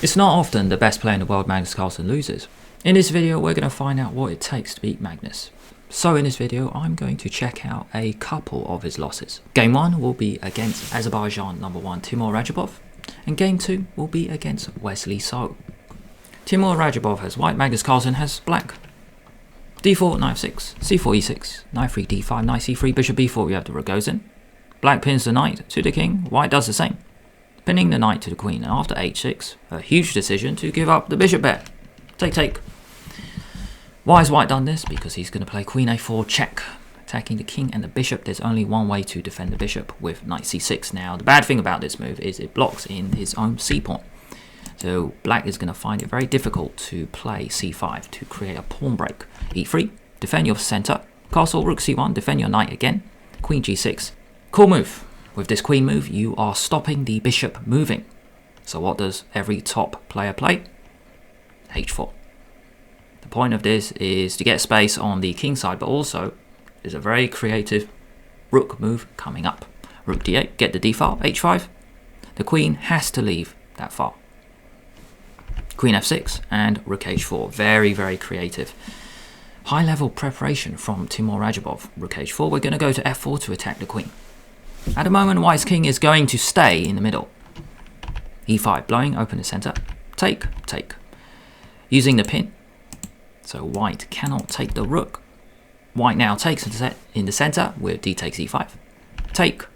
It's not often the best player in the world, Magnus Carlsen, loses. In this video, we're going to find out what it takes to beat Magnus. So in this video, I'm going to check out a couple of his losses. Game 1 will be against Azerbaijan #1 Timur Radjabov, and Game 2 will be against Wesley. So Timur Radjabov has white, Magnus Carlsen has black. d4, knight f6, c4, e6, knight 3, d5, knight c3, bishop b4, we have the rook goes in. Black pins the knight to the king, white does the same, pinning the knight to the queen, and after h6, a huge decision to give up the bishop pair. Take. Why has white done this? Because he's going to play queen a4 check, attacking the king and the bishop. There's only one way to defend the bishop, with knight c6. Now, the bad thing about this move is it blocks in his own c-pawn. So black is going to find it very difficult to play c5 to create a pawn break. e3, defend your center. Castle, rook c1, defend your knight again. Queen g6. Cool move. With this queen move, you are stopping the bishop moving. So what does every top player play? h4. The point of this is to get space on the king side, but also there's a very creative rook move coming up. Rook d8, get the d file, h5. The queen has to leave that file. Queen f6 and rook h4. Very, very creative. High level preparation from Timur Radjabov. Rook h4, we're going to go to f4 to attack the queen. At the moment, white's king is going to stay in the middle. e5, blowing open the center. Take. Using the pin. So white cannot take the rook. White now takes in the center with d takes e5. Take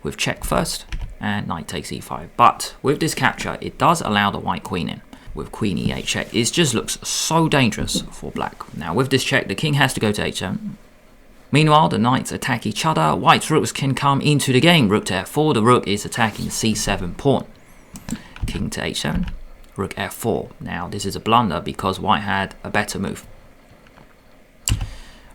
with check first, and knight takes e5. But with this capture, it does allow the white queen in. With queen e8 check, it just looks so dangerous for black. Now with this check, the king has to go to h7. Meanwhile, the knights attack each other. White's rooks can come into the game. Rook to f4, the rook is attacking the c7 pawn. King to h7, rook f4. Now this is a blunder because white had a better move.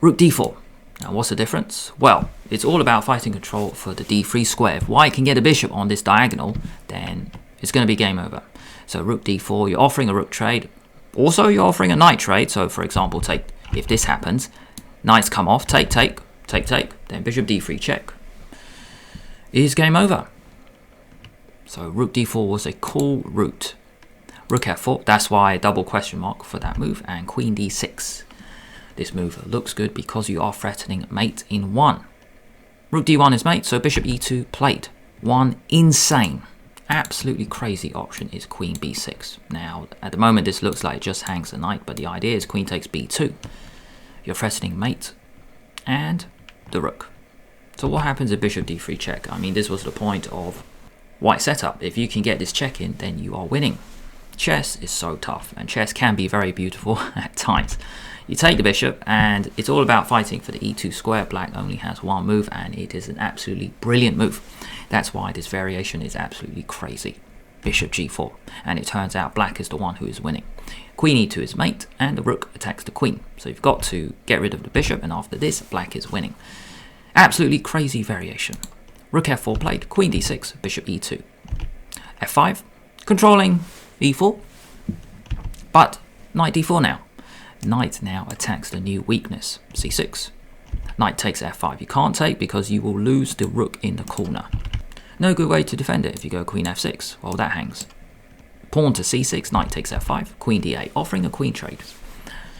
Rook d4. Now what's the difference? Well, it's all about fighting control for the d3 square. If white can get a bishop on this diagonal, then it's going to be game over. So rook d4, you're offering a rook trade. Also, you're offering a knight trade. So for example, if this happens, knights come off, take, then bishop d3 check. Is game over. So rook d4 was a cool route. Rook f4, that's why double question mark for that move, and queen d6. This move looks good because you are threatening mate in 1. Rook d1 is mate, so bishop e2 played. One insane, absolutely crazy option is queen b6. Now, at the moment this looks like it just hangs the knight, but the idea is queen takes b2. You're threatening mate and the rook. So what happens if bishop d3 check? I mean, this was the point of white setup. If you can get this check in, then you are winning. Chess is so tough, and chess can be very beautiful at times. You take the bishop, and it's all about fighting for the e2 square. Black only has one move, and it is an absolutely brilliant move. That's why this variation is absolutely crazy. Bishop g4, and it turns out black is the one who is winning. Queen e2 is mate, and the rook attacks the queen. So you've got to get rid of the bishop, and after this, black is winning. Absolutely crazy variation. Rook f4 played, queen d6, bishop e2. f5, controlling e4, but knight d4 now. Knight now attacks the new weakness, c6. Knight takes f5. You can't take because you will lose the rook in the corner. No good way to defend it if you go queen f6. Well, that hangs. Pawn to c6, knight takes f5, queen d8, offering a queen trade.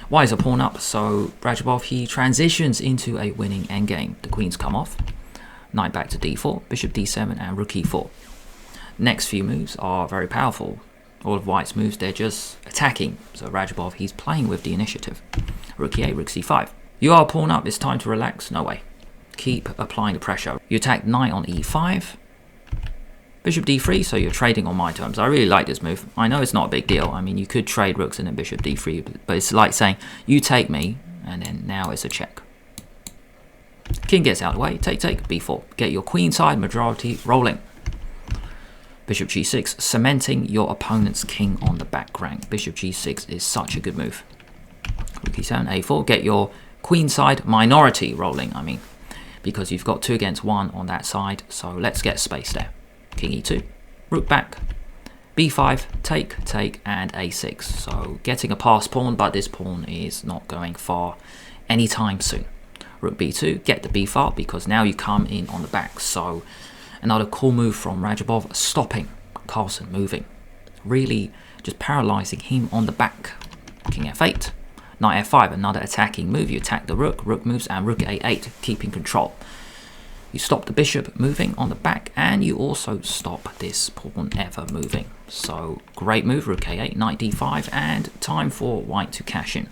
Why is a pawn up? So Radjabov, he transitions into a winning endgame. The queens come off. Knight back to d4, bishop d7, and rook e4. Next few moves are very powerful. All of white's moves, they're just attacking. So Radjabov, he's playing with the initiative. Rook e8, rook c5. You are a pawn up, it's time to relax. No way. Keep applying the pressure. You attack knight on e5. Bishop d3, so you're trading on my terms. I really like this move. I know it's not a big deal. I mean, you could trade rooks and then bishop d3, but it's like saying, you take me, and then now it's a check. King gets out of the way, take, b4. Get your queen side majority rolling. Bishop g6, cementing your opponent's king on the back rank. Bishop g6 is such a good move. Rook e7, a4, get your queen side minority rolling, because you've got 2 against 1 on that side, so let's get space there. King e2, rook back, b5, take, and a6. So getting a passed pawn, but this pawn is not going far anytime soon. Rook b2, get the b file because now you come in on the back. So another cool move from Radjabov, stopping Carlsen moving. Really just paralyzing him on the back. King f8, knight f5, another attacking move. You attack the rook, rook moves, and rook a8, keeping control. You stop the bishop moving on the back, and you also stop this pawn ever moving. So great move, rook a8, knight d5, and time for white to cash in.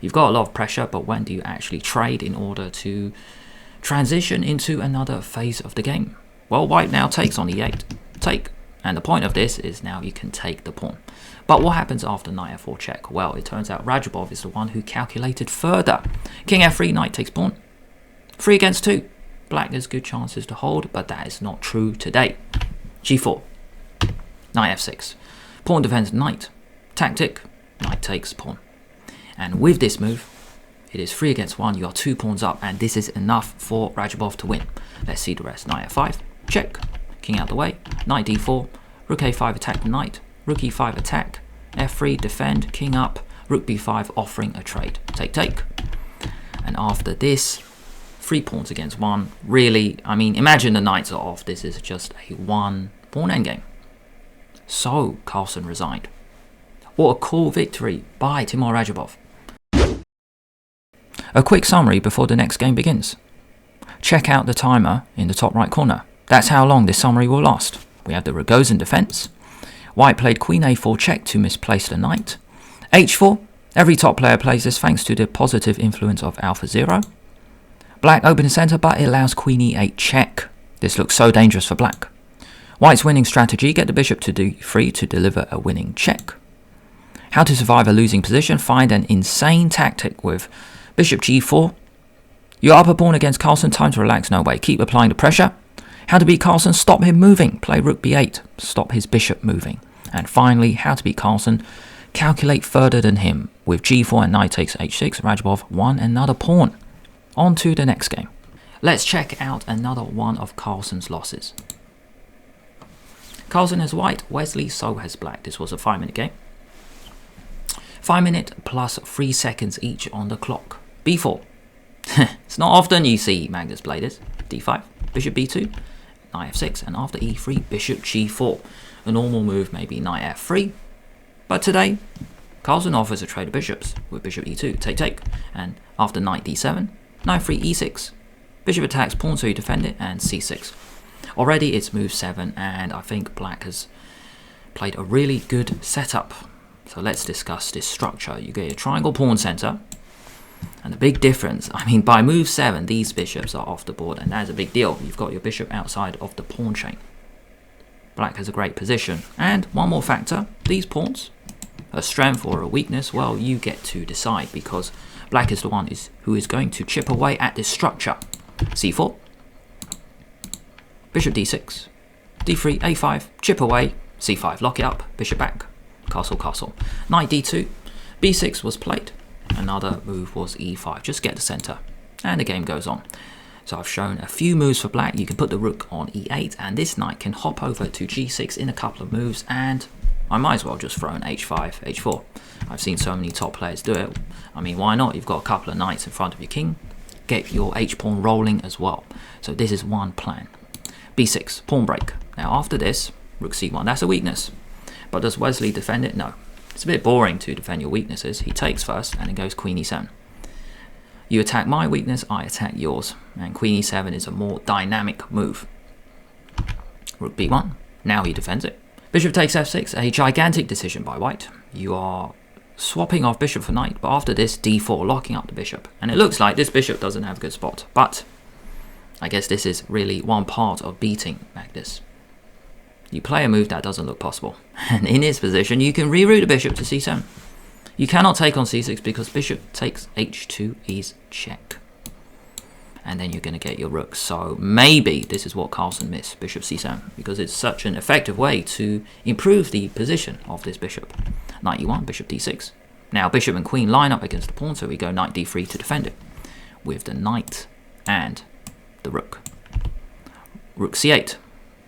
You've got a lot of pressure, but when do you actually trade in order to transition into another phase of the game? Well, white now takes on e8, take, and the point of this is now you can take the pawn. But what happens after knight f4 check? Well, it turns out Radjabov is the one who calculated further. King f3, knight takes pawn. 3 against 2. Black has good chances to hold, but that is not true today. g4, knight f6. Pawn defends knight. Tactic, knight takes pawn. And with this move, it is 3 against 1. You are 2 pawns up, and this is enough for Radjabov to win. Let's see the rest. Knight f5, check. King out the way. Knight d4. Rook a5, attack the knight. Rook e5, attack. f3, defend. King up. Rook b5, offering a trade. Take, take. And after this, 3 pawns against 1. Really, I mean, imagine the knights are off. This is just a 1 pawn endgame. So, Carlsen resigned. What a cool victory by Timur Radjabov. A quick summary before the next game begins. Check out the timer in the top right corner. That's how long this summary will last. We have the Rogozin defense. White played queen a4 check to misplace the knight. h4. Every top player plays this thanks to the positive influence of alpha 0. Black open center, but it allows queen e8 check. This looks so dangerous for black. White's winning strategy, get the bishop to d3 to deliver a winning check. How to survive a losing position, find an insane tactic with bishop g4. Your upper pawn against Carlsen, time to relax, no way. Keep applying the pressure. How to beat Carlsen, stop him moving. Play rook b8, stop his bishop moving. And finally, how to beat Carlsen, calculate further than him. With g4 and knight takes h6, Radjabov won another pawn. On to the next game. Let's check out another one of Carlsen's losses. Carlsen has white, Wesley so has black. This was a 5-minute game. 5 minutes plus 3 seconds each on the clock. b4. It's not often you see Magnus play this. d5, bishop b2, knight f6, and after e3, bishop g4. A normal move may be knight f3, but today, Carlsen offers a trade of bishops with bishop e2, take, take, and after knight d7, knight 3 e6, bishop attacks pawn so you defend it, and c6. Already it's move 7, and I think black has played a really good setup. So let's discuss this structure. You get a triangle pawn center, and the big difference, I mean, by move 7, these bishops are off the board, and that is a big deal. You've got your bishop outside of the pawn chain. Black has a great position. And one more factor, these pawns, a strength or a weakness, well, you get to decide, because black is the one who is going to chip away at this structure. c4, bishop d6, d3, a5, chip away, c5, lock it up, bishop back, castle, castle. Knight d2, b6 was played. Another move was e5, just get the center, and the game goes on. So I've shown a few moves for black. You can put the rook on e8, and this knight can hop over to g6 in a couple of moves, and I might as well just throw an h5, h4. I've seen so many top players do it. I mean, why not? You've got a couple of knights in front of your king. Get your h-pawn rolling as well. So this is one plan. b6, pawn break. Now after this, rook c1, that's a weakness. But does Wesley defend it? No. It's a bit boring to defend your weaknesses. He takes first, and it goes queen e7. You attack my weakness, I attack yours. And queen e7 is a more dynamic move. Rook b1, now he defends it. Bishop takes f6, a gigantic decision by white. You are swapping off bishop for knight, but after this, d4, locking up the bishop. And it looks like this bishop doesn't have a good spot, but I guess this is really one part of beating Magnus. You play a move that doesn't look possible, and in his position, you can reroute the bishop to c7. You cannot take on c6 because bishop takes h2 is check. And then you're going to get your rook. So maybe this is what Carlsen missed, bishop c7, because it's such an effective way to improve the position of this bishop. Knight e1, bishop d6. Now bishop and queen line up against the pawn, so we go knight d3 to defend it, with the knight and the rook. Rook c8.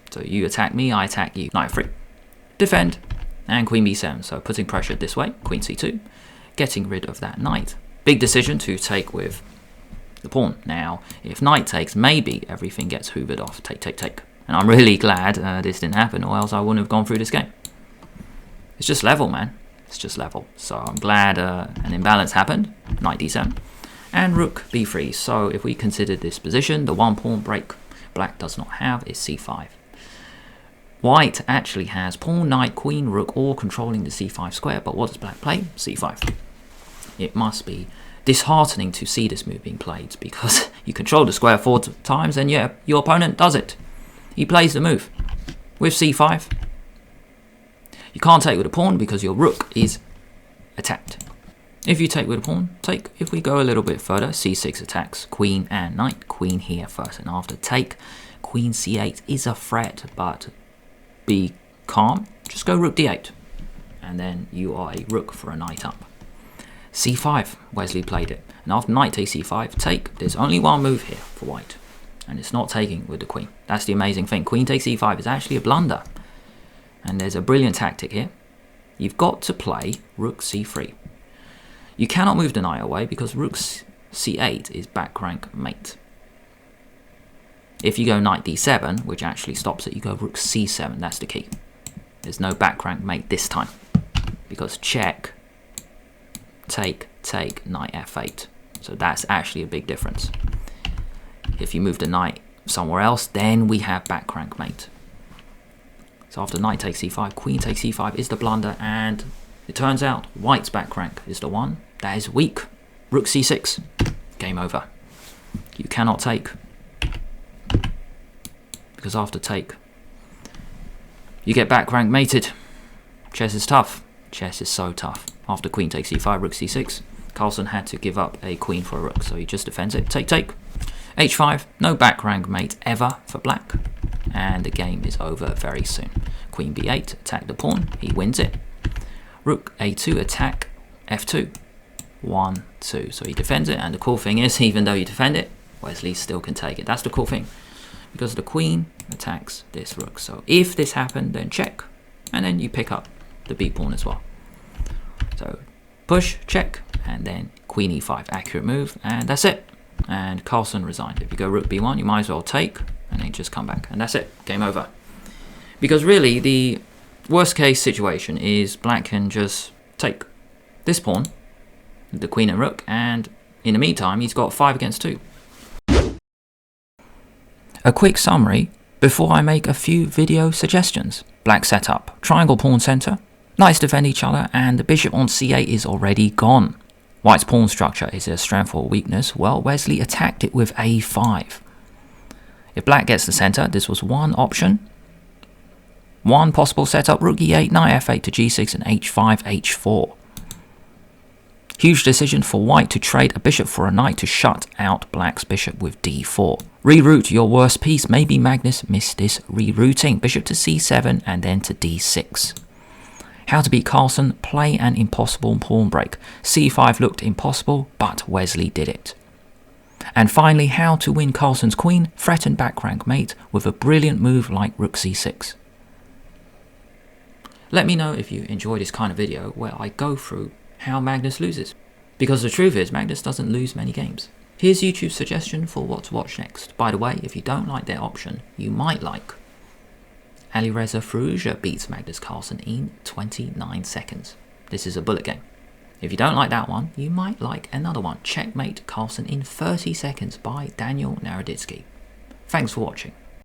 So you attack me, I attack you. Knight 3. Defend. And queen b7. So putting pressure this way. Queen c2. Getting rid of that knight. Big decision to take with the pawn. Now, if knight takes, maybe everything gets hoovered off. Take, take, take. And I'm really glad this didn't happen, or else I wouldn't have gone through this game. It's just level, man. It's just level. So I'm glad an imbalance happened. Knight d7 and rook b3. So if we consider this position, the one pawn break black does not have is c5. White actually has pawn, knight, queen, rook all controlling the c5 square, but what does black play? c5. It must be disheartening to see this move being played because you control the square 4 times and yeah, your opponent does it. He plays the move with c5. You can't take with a pawn because your rook is attacked. If you take with a pawn, take. If we go a little bit further, c6 attacks queen and knight. Queen here first, and after take, queen c8 is a threat, but be calm. Just go rook d8, and then you are a rook for a knight up. c5, Wesley played it, and after knight takes c5, take. There's only one move here for white, and it's not taking with the queen. That's the amazing thing. Queen takes e5 is actually a blunder, and there's a brilliant tactic here. You've got to play rook c3. You cannot move the knight away because rook c8 is back rank mate. If you go knight d7, which actually stops it, you go rook c7. That's the key. There's no back rank mate this time because check, take, knight f8. So that's actually a big difference. If you move the knight somewhere else, then we have back rank mate. So after knight takes e5, queen takes e5 is the blunder, and it turns out white's back rank is the one that is weak. Rook c6, game over. You cannot take, because after take, you get back rank mated. Chess is tough. Chess is so tough. After queen takes e5, rook c6, Carlsen had to give up a queen for a rook, so he just defends it. Take. h5, no back rank mate ever for black, and the game is over very soon. Queen b8, attack the pawn, he wins it. Rook a2, attack f2, 1, 2. So he defends it, and the cool thing is, even though you defend it, Wesley still can take it. That's the cool thing, because the queen attacks this rook. So if this happened, then check, and then you pick up the b pawn as well. So push, check, and then queen e5, accurate move, and that's it. And Carlsen resigned. If you go rook b1, you might as well take, and then just come back, and that's it, game over. Because really, the worst case situation is black can just take this pawn, the queen and rook, and in the meantime, he's got 5 against 2. A quick summary before I make a few video suggestions. Black setup, triangle pawn center, knights defend each other, and the bishop on c8 is already gone. White's pawn structure is a strength or weakness. Well, Wesley attacked it with a5. If black gets the center, this was one option. One possible setup, rook e8, knight f8 to g6, and h5, h4. Huge decision for white to trade a bishop for a knight to shut out black's bishop with d4. Reroute your worst piece. Maybe Magnus missed this rerouting. Bishop to c7 and then to d6. How to beat Carlsen, play an impossible pawn break. c5 looked impossible, but Wesley did it. And finally, how to win Carlsen's queen, threaten back rank mate with a brilliant move like rook c6. Let me know if you enjoy this kind of video where I go through how Magnus loses. Because the truth is, Magnus doesn't lose many games. Here's YouTube's suggestion for what to watch next. By the way, if you don't like their option, you might like Alireza Firouzja beats Magnus Carlsen in 29 seconds. This is a bullet game. If you don't like that one, you might like another one. Checkmate Carlsen in 30 seconds by Daniel Naroditsky. Thanks for watching.